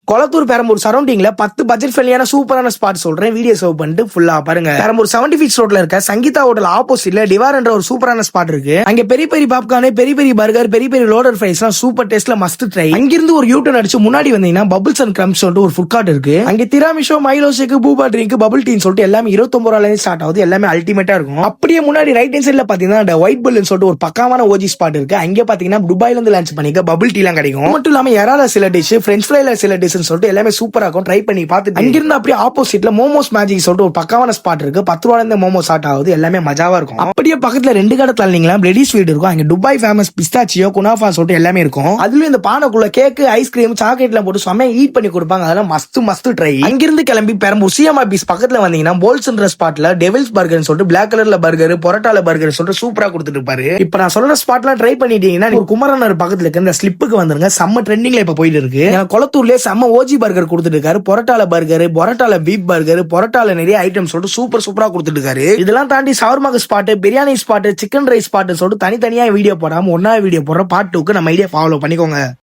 Kolathur Perambur சரௌண்டிங்ல 10 budget ஃப்ரெண்ட்லியான சூப்பரான spot சொல்றேன். Video save பண்ணிட்டு ஃபுல்லா பாருங்க. பெரம்பூர் 70 ஃபீட் ரோட்ல இருக்க சங்கீதா ஹோட்டல் ஆப்போசிட்ல டிவார் என்ற ஒரு சூப்பரான ஸ்பாட் இருக்கு. அங்க பெரிய பெரிய பாப்கார்ன், பெரிய பெரிய பர்கர், பெரிய பெரிய லோடர் ஃப்ரைஸ் சூப்பர் டேஸ்ட்ல மஸ்ட் ட்ரை. அங்கிருந்து ஒரு யூட்டர்ன் அடிச்சு முன்னாடி வந்தீங்கன்னா பபிள்ஸ் அண்ட் கிரம்ஸ் சொல்லிட்டு ஒரு ஃபுட் கார்ட் இருக்கு. அங்க திராமிஷோ, மைலோ ஷேக், பூபா ட்ரிங்க், பபிள் டீன்னு சொல்லிட்டு எல்லாமே 29 ரூபாயில ஸ்டார்ட் ஆகுது. எல்லாமே அல்டிமேட்டா இருக்கும். அப்படியே முன்னாடி ரைட் ஹேண்ட் சைடுல பாத்தீங்கன்னா அந்த ஒயிட் பல்லுன்னு சொல்லிட்டு ஒரு பக்காவான ஓஜி ஸ்பாட் இருக்கு. அங்க பாத்தீங்கன்னா துபாயில இருந்து லஞ்ச் பண்ணிக்க பபிள் டீ எல்லாம் கிடைக்கும். மட்டும் இல்லாம எறால சில டிஷ், பிரெஞ்ச் ஃப்ரைல சில டிஷ் சொல்லிட்டு எல்லாமே சூப்பரா இருக்கும். ட்ரை பண்ணி பார்த்துட்டு அங்கிருந்து அப்படியே ஆப்போசிட்ல மோமோஸ் மேஜிக் சொல்லிட்டு ஒரு பக்காவான ஸ்பாட் இருக்கு. 10 ரூபாயில இருந்து மோமோஸ் ஸ்டார்ட் ஆகுது. எல்லாமே மஜாவா இருக்கும். அப்படியே பக்கத்துல 2 கடை தள்ளினீங்களா ரெடி ஸ்வீட் இருக்கும். அங்க துபாய் ஃபேமஸ் பிஸ்தாச்சியோ, குனாஃபா சொல்லிட்டு எல்லாமே இருக்கும். அதுலயும் இந்த பானைக்குள்ள கேக், ஐஸ்கிரீம், சாக்லேட் எல்லாம் போட்டு செமையா ஈட் பண்ணி கொடுப்பாங்க. அதெல்லாம் மஸ்ட் ட்ரை. அங்கிருந்து கிளம்பி பெரம்பூர் சிஎம்ஆர் பீச் பக்கத்துல வந்தீங்கன்னா போல்ஸ்ன்ற ஸ்பாட்ல டெவில்ஸ் பர்கர் சொல்லிட்டு பிளாக் கலர்ல பர்கர், பொரோட்டால பர்கர் சொல்லிட்டு சூப்பரா கொடுத்துட்டு இருப்பாரு. இப்ப நான் சொல்ற ஸ்பாட்லாம் ட்ரை பண்ணிட்டீங்கன்னா ஒரு குமரனர் பக்கத்துல இருக்க இந்த ஸ்லிப்புக்கு வந்துருங்க. செம்ம ட்ரெண்டிங்ல இப்ப போயிட்டு இருக்கு. கொளத்தூர்லயே செம்ம ஓஜி பர்கர் கொடுத்துட்டு இருக்காரு. பொரோட்டால பர்கர், பொரோட்டால பீப் பர்கர், பொரோட்டால நிறைய ஐட்டம் சொல்லிட்டு சூப்பரா கொடுத்துட்டு இருக்காரு. இதெல்லாம் தாண்டி shawarma spot, biryani spot, chicken rice spot சொல்லிட்டு தனித்தனியா வீடியோ போடாம ஒன்னா வீடியோ போடுற பார்ட் 2க்கு நம்ம ஐடியா ஃபாலோ பண்ணிக்கோங்க.